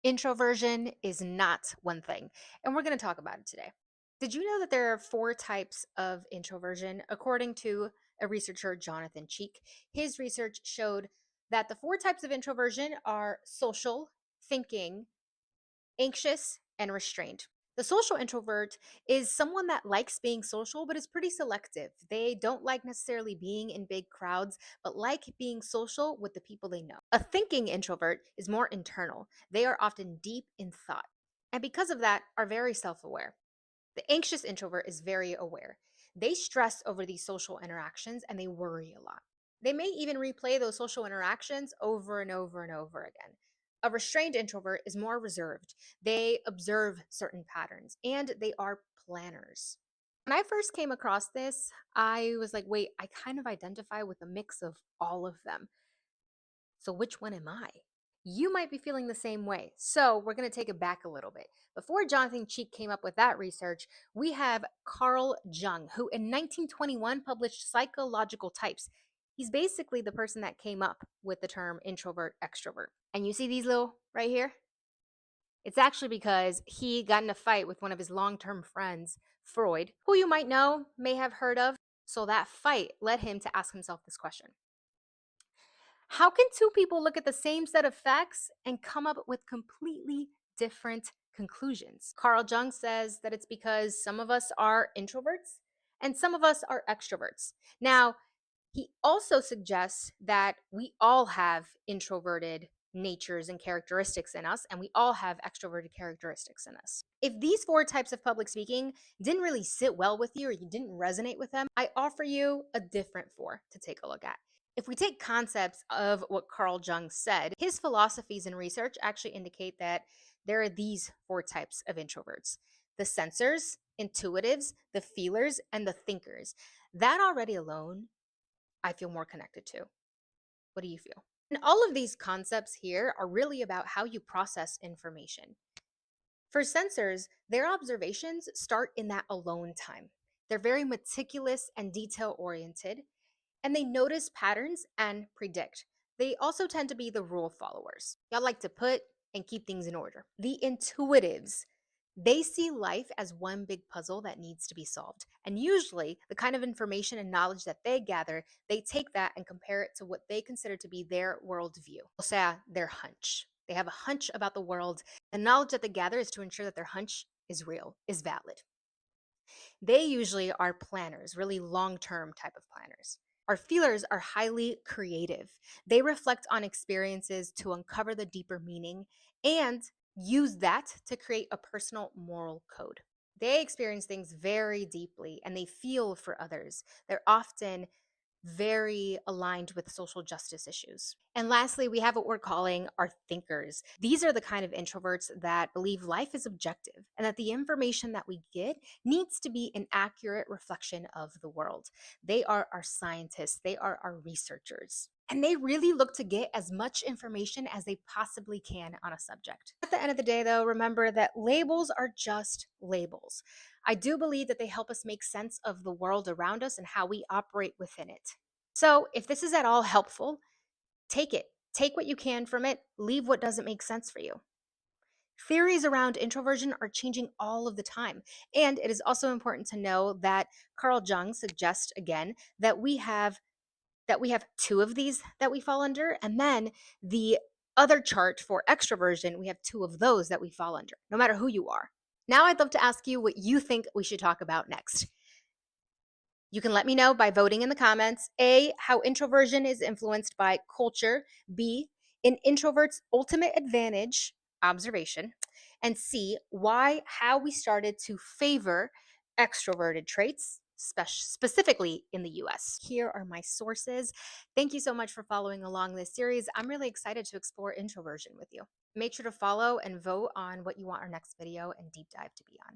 Introversion is not one thing, and we're going to talk about it today. Did you know that there are four types of introversion? According to a researcher, Jonathan Cheek, his research showed that the four types of introversion are social, thinking, anxious, and restrained. The social introvert is someone that likes being social but is pretty selective. They don't like necessarily being in big crowds, but like being social with the people they know. A thinking introvert is more internal. They are often deep in thought, and because of that, are very self aware. The anxious introvert is very aware. They stress over these social interactions and they worry a lot. They may even replay those social interactions over and over and over again. A restrained introvert is more reserved. They observe certain patterns and they are planners. When I first came across this, I was like, wait, I kind of identify with a mix of all of them. So which one am I? You might be feeling the same way. So we're going to take it back a little bit. Before Jonathan Cheek came up with that research, we have Carl Jung, who in 1921 published Psychological Types. He's basically the person that came up with the term introvert extrovert. And you see these little right here? It's actually because he got in a fight with one of his long term friends, Freud, who you might know, may have heard of. So that fight led him to ask himself this question: how can two people look at the same set of facts and come up with completely different conclusions? Carl Jung says that it's because some of us are introverts and some of us are extroverts. Now, he also suggests that we all have introverted natures and characteristics in us, and we all have extroverted characteristics in us. If these four types of public speaking didn't really sit well with you or you didn't resonate with them, I offer you a different four to take a look at. If we take concepts of what Carl Jung said, his philosophies and research actually indicate that there are these four types of introverts: the sensors, intuitives, the feelers, and the thinkers. That already alone, I feel more connected to. What do you feel? And all of these concepts here are really about how you process information. For sensors, their observations start in that alone time. They're very meticulous and detail oriented, and they notice patterns and predict. They also tend to be the rule followers. Y'all like to put and keep things in order. The intuitives, they see life as one big puzzle that needs to be solved. And usually, the kind of information and knowledge that they gather, they take that and compare it to what they consider to be their worldview, o sea, their hunch. They have a hunch about the world. The knowledge that they gather is to ensure that their hunch is real, is valid. They usually are planners, really long term type of planners. Our feelers are highly creative. They reflect on experiences to uncover the deeper meaning and use that to create a personal moral code. They experience things very deeply and they feel for others. They're often very aligned with social justice issues. And lastly, we have what we're calling our thinkers. These are the kind of introverts that believe life is objective and that the information that we get needs to be an accurate reflection of the world. They are our scientists, they are our researchers. And they really look to get as much information as they possibly can on a subject. At the end of the day, though, remember that labels are just labels. I do believe that they help us make sense of the world around us and how we operate within it. So, if this is at all helpful, take it. Take what you can from it, leave what doesn't make sense for you. Theories around introversion are changing all of the time. And it is also important to know that Carl Jung suggests again that we have two of these that we fall under, and then the other chart for extroversion, we have two of those that we fall under, no matter who you are. Now I'd love to ask you what you think we should talk about next. You can let me know by voting in the comments. A, how introversion is influenced by culture. B, an introvert's ultimate advantage, observation. And C, how we started to favor extroverted traits, specifically in the US. Here are my sources. Thank you so much for following along this series. I'm really excited to explore introversion with you. Make sure to follow and vote on what you want our next video and deep dive to be on.